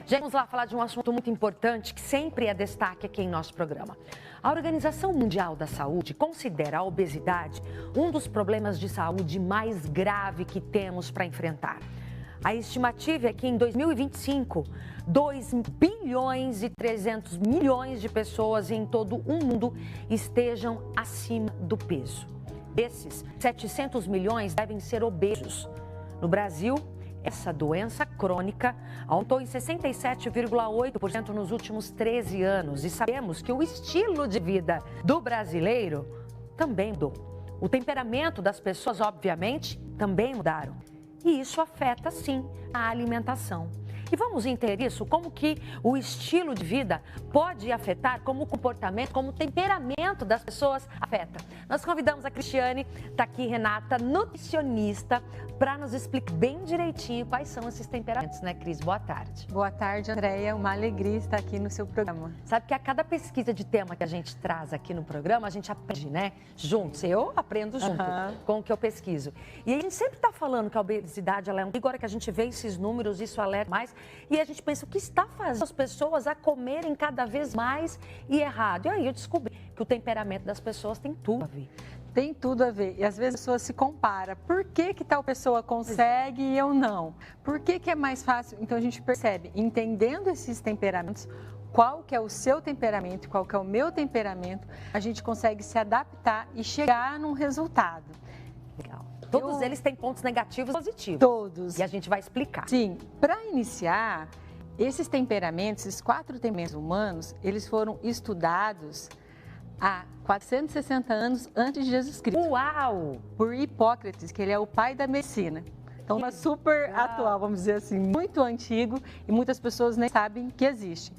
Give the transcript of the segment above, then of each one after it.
Já vamos lá falar de um assunto muito importante que sempre é destaque aqui em nosso programa. A Organização Mundial da Saúde considera a obesidade um dos problemas de saúde mais grave que temos para enfrentar. A estimativa é que em 2025, 2 bilhões e 300 milhões de pessoas em todo o mundo estejam acima do peso. Desses, 700 milhões devem ser obesos. No Brasil, essa doença crônica aumentou em 67,8% nos últimos 13 anos. E sabemos que o estilo de vida do brasileiro também mudou. O temperamento das pessoas, obviamente, também mudaram. E isso afeta, sim, a alimentação. E vamos entender isso, como que o estilo de vida pode afetar, como o comportamento, como o temperamento das pessoas afeta. Nós convidamos a Cristiane, está aqui Renata, nutricionista, para nos explicar bem direitinho quais são esses temperamentos, né, Cris? Boa tarde. Boa tarde, Andréia. Uma alegria estar aqui no seu programa. Sabe que a cada pesquisa de tema que a gente traz aqui no programa, a gente aprende, né? Juntos. Eu aprendo junto com o que eu pesquiso. E a gente sempre está falando que a obesidade ela é agora que a gente vê esses números, isso alerta mais. E a gente pensa, o que está fazendo as pessoas a comerem cada vez mais e errado? E aí eu descobri que o temperamento das pessoas tem tudo a ver. Tem tudo a ver. E às vezes a pessoa se compara. Por que tal pessoa consegue e eu não? Por que é mais fácil? Então a gente percebe, entendendo esses temperamentos, qual que é o seu temperamento, qual que é o meu temperamento, a gente consegue se adaptar e chegar num resultado. Legal. Todos eles têm pontos negativos e positivos. Todos. E a gente vai explicar. Sim. Para iniciar, esses temperamentos, esses 4 temperamentos humanos, eles foram estudados há 460 anos antes de Jesus Cristo. Uau! Por Hipócrates, que ele é o pai da medicina. Então, uma super atual, vamos dizer assim, muito antigo e muitas pessoas nem sabem que existe.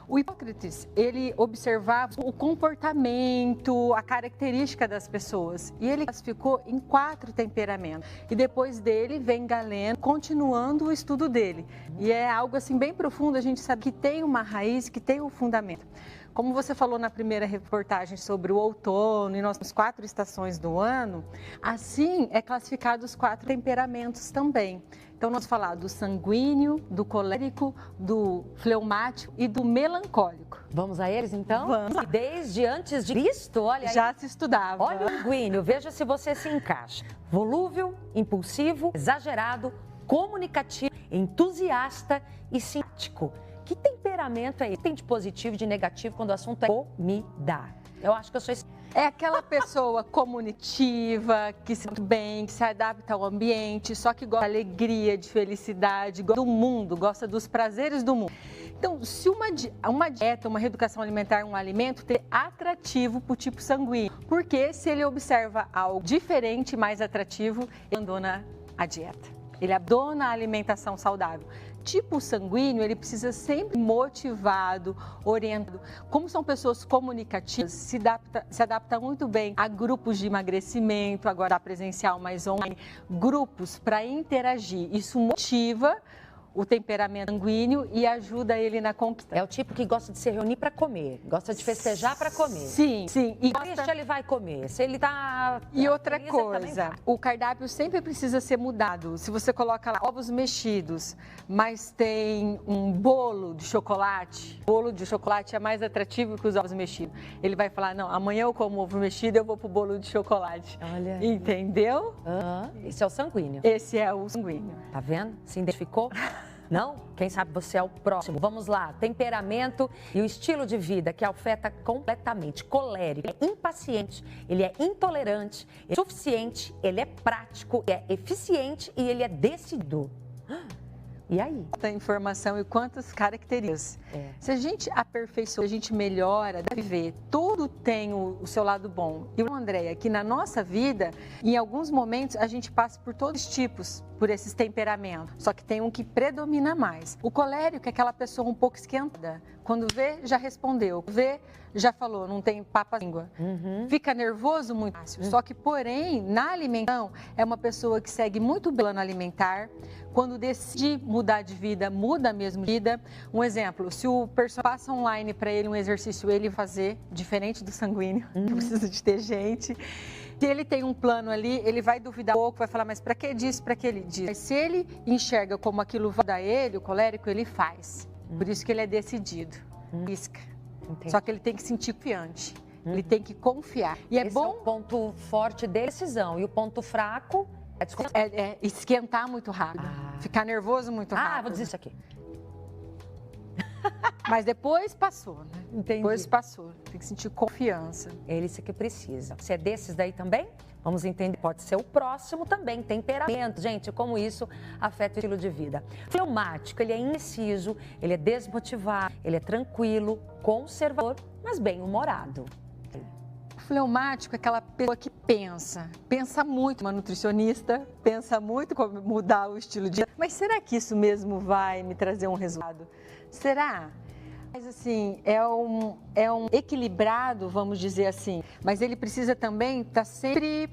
O Hipócrates, ele observava o comportamento, a característica das pessoas e ele classificou em 4 temperamentos. E depois dele vem Galeno, continuando o estudo dele. E é algo assim bem profundo, a gente sabe que tem uma raiz, que tem um fundamento. Como você falou na primeira reportagem sobre o outono e nós temos 4 estações do ano, assim é classificado os 4 temperamentos também. Então, nós falamos do sanguíneo, do colérico, do fleumático e do melancólico. Vamos a eles, então? Vamos lá. Desde antes de Cristo, olha aí. Já se estudava. Olha o sanguíneo, veja se você se encaixa. Volúvel, impulsivo, exagerado, comunicativo, entusiasta e simpático. Que temperamento é esse? Tem de positivo e de negativo quando o assunto é comida. Eu acho que eu sou esse. É aquela pessoa comunicativa, que se sente bem, que se adapta ao ambiente, só que gosta de alegria, de felicidade, gosta do mundo, gosta dos prazeres do mundo. Então, se uma dieta, uma reeducação alimentar, um alimento, ter atrativo para o tipo sanguíneo. Porque se ele observa algo diferente, mais atrativo, ele abandona a dieta. Ele abandona a alimentação saudável. Tipo sanguíneo, ele precisa sempre motivado, orientado. Como são pessoas comunicativas, se adapta muito bem a grupos de emagrecimento, agora presencial, mas online, grupos para interagir. Isso motiva o temperamento sanguíneo e ajuda ele na conquista. É o tipo que gosta de se reunir para comer, gosta de festejar para comer. Sim, sim. E gosta... ele vai comer. Se ele tá E outra feliz, coisa, o cardápio sempre precisa ser mudado. Se você coloca lá ovos mexidos, mas tem um bolo de chocolate, o bolo de chocolate é mais atrativo que os ovos mexidos. Ele vai falar, não, amanhã eu como ovo mexido, eu vou pro bolo de chocolate. Olha. Entendeu? Esse é o sanguíneo. Esse é o sanguíneo. Tá vendo? Se identificou? Não? Quem sabe você é o próximo. Vamos lá. Temperamento e o estilo de vida que afeta completamente. Colérico, ele é impaciente, ele é intolerante, ele é suficiente, ele é prático, ele é eficiente e ele é decidido. E aí? Quanta informação e quantas características. Se a gente aperfeiçoa, a gente melhora, deve ver, tudo tem o seu lado bom. E o Andréia, que na nossa vida, em alguns momentos, a gente passa por todos os tipos, por esses temperamentos. Só que tem um que predomina mais. O colérico é aquela pessoa um pouco esquentada. Quando vê, já respondeu. Vê, já falou, não tem papo à língua. Fica nervoso muito fácil. Só que, porém, na alimentação, é uma pessoa que segue muito bem o plano alimentar. Quando decide mudar de vida, muda mesmo de vida. Um exemplo, se o personal passa online para ele um exercício, ele fazer, diferente do sanguíneo, que precisa de ter gente. Se ele tem um plano ali, ele vai duvidar um pouco, vai falar, mas para que disso, para que ele diz? Mas se ele enxerga como aquilo vai dar ele, o colérico, ele faz. Por isso que ele é decidido. Isca. Entendi. Só que ele tem que sentir confiante. Ele tem que confiar. E Esse é o ponto forte dele, decisão. E o ponto fraco é esquentar muito rápido. Ficar nervoso muito rápido. Vou dizer isso aqui. Mas depois passou, né? Entendi. Depois passou. Tem que sentir confiança. É isso que precisa. Você é desses daí também? Vamos entender. Pode ser o próximo também. Temperamento, gente, como isso afeta o estilo de vida. Fleumático, ele é indeciso, ele é desmotivado, ele é tranquilo, conservador, mas bem-humorado. O fleumático é aquela pessoa que pensa muito, uma nutricionista, pensa muito como mudar o estilo de vida. Mas será que isso mesmo vai me trazer um resultado? Será? Mas assim, é um equilibrado, vamos dizer assim, mas ele precisa também estar sempre,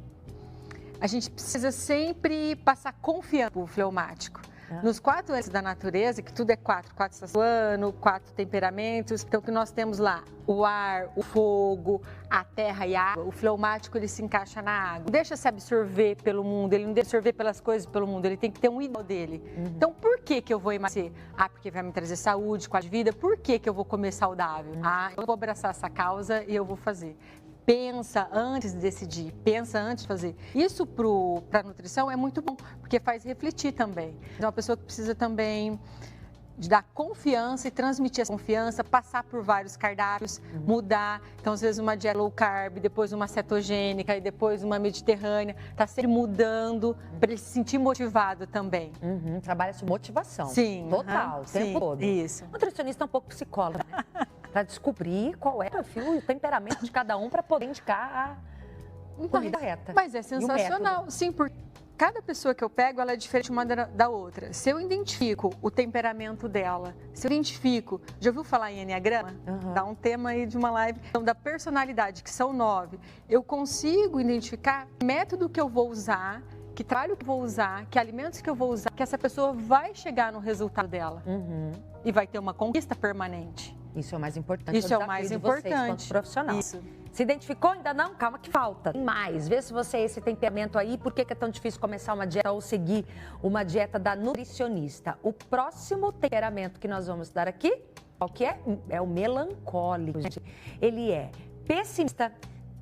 a gente precisa sempre passar confiança para o fleumático. Nos 4 eixos da natureza, que tudo é 4 estações do ano, 4 temperamentos, então que nós temos lá o ar, o fogo, a terra e a água, o fleumático ele se encaixa na água. Não deixa se absorver pelo mundo, ele não deixa absorver pelas coisas pelo mundo, ele tem que ter um ideal dele. Então por que eu vou emagrecer? Porque vai me trazer saúde, qualidade de vida, por que eu vou comer saudável? Eu vou abraçar essa causa e eu vou fazer. Pensa antes de decidir, pensa antes de fazer. Isso para a nutrição é muito bom, porque faz refletir também. Então, uma pessoa que precisa também de dar confiança e transmitir essa confiança, passar por vários cardápios, mudar. Então, às vezes, uma dieta low carb, depois uma cetogênica e depois uma mediterrânea. Está sempre mudando para ele se sentir motivado também. Trabalha com motivação. Sim. Total, o tempo todo. Isso. O nutricionista é um pouco psicólogo, né? Para descobrir qual é o perfil e o temperamento de cada um para poder indicar a comida correta. Mas é sensacional, sim, porque cada pessoa que eu pego, ela é diferente uma da outra. Se eu identifico o temperamento dela, se eu identifico, já ouviu falar em Enneagrama? Dá um tema aí de uma live. Então, da personalidade, que são 9, eu consigo identificar o método que eu vou usar, que trabalho que eu vou usar, que alimentos que eu vou usar, que essa pessoa vai chegar no resultado dela. E vai ter uma conquista permanente. Isso é o mais importante. Isso é o mais importante. Vocês, quanto profissional. Isso. Se identificou? Ainda não? Calma que falta. Tem mais. Vê se você é esse temperamento aí. Por que é tão difícil começar uma dieta ou seguir uma dieta da nutricionista? O próximo temperamento que nós vamos dar aqui, qual que é? É o melancólico, gente. Ele é pessimista,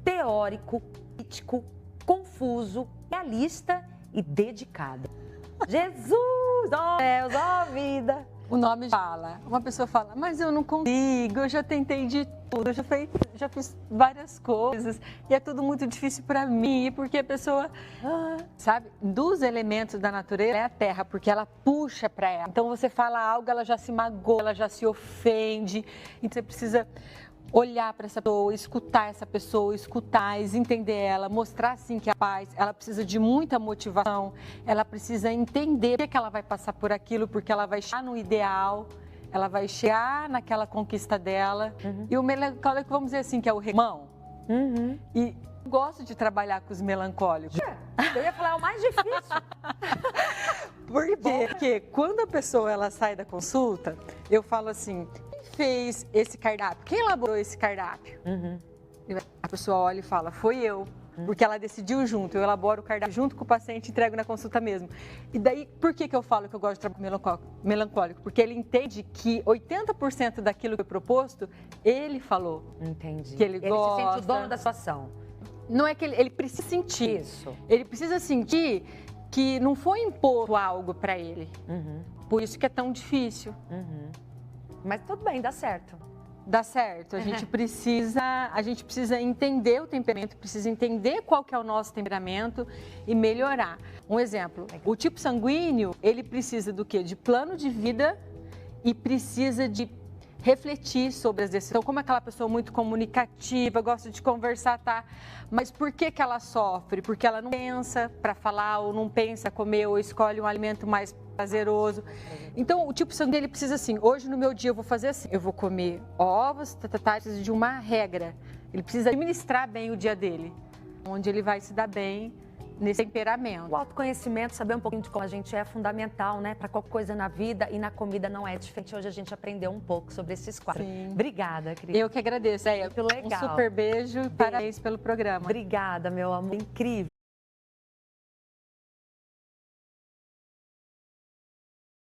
teórico, crítico, confuso, realista e dedicado. Jesus! Ó Deus, ó vida! O nome fala. Uma pessoa fala, mas eu não consigo, eu já tentei de tudo, eu já fiz várias coisas e é tudo muito difícil para mim, porque a pessoa, sabe, dos elementos da natureza é a terra, porque ela puxa para ela. Então você fala algo, ela já se magoa, ela já se ofende, então você precisa olhar para essa pessoa, escutar, entender ela, mostrar assim que a paz, ela precisa de muita motivação, ela precisa entender por que ela vai passar por aquilo, porque ela vai chegar no ideal, ela vai chegar naquela conquista dela. E o melancólico, vamos dizer assim, que é o irmão. E eu gosto de trabalhar com os melancólicos. Eu ia falar, é o mais difícil. Porque quando a pessoa ela sai da consulta, eu falo assim, fez esse cardápio? Quem elaborou esse cardápio? A pessoa olha e fala, foi eu. Porque ela decidiu junto, eu elaboro o cardápio junto com o paciente e entrego na consulta mesmo. E daí, por que eu falo que eu gosto de trabalhar com melancólico? Porque ele entende que 80% daquilo que foi proposto, ele falou. Entendi. Que ele gosta. Se sente o dono da situação. Não é que ele precisa sentir. Isso. Ele precisa sentir que não foi imposto algo para ele. Por isso que é tão difícil. Mas tudo bem, dá certo. Dá certo. A gente precisa entender o temperamento, precisa entender qual que é o nosso temperamento e melhorar. Um exemplo, o tipo sanguíneo, ele precisa do quê? De plano de vida e precisa de refletir sobre as decisões. Então, como é aquela pessoa muito comunicativa, gosta de conversar, tá? Mas por que ela sofre? Porque ela não pensa para falar, ou não pensa comer, ou escolhe um alimento mais prazeroso. Então, o tipo sanguíneo, ele precisa assim, hoje no meu dia eu vou fazer assim, eu vou comer ovos, precisa de uma regra. Ele precisa administrar bem o dia dele, onde ele vai se dar bem nesse temperamento. O autoconhecimento, saber um pouquinho de como a gente é fundamental, né? Para qualquer coisa na vida e na comida não é diferente. Hoje a gente aprendeu um pouco sobre esses quadros. Sim. Obrigada, querida. Eu que agradeço. Muito legal. Um super beijo e parabéns pelo programa. Obrigada, meu amor. Incrível.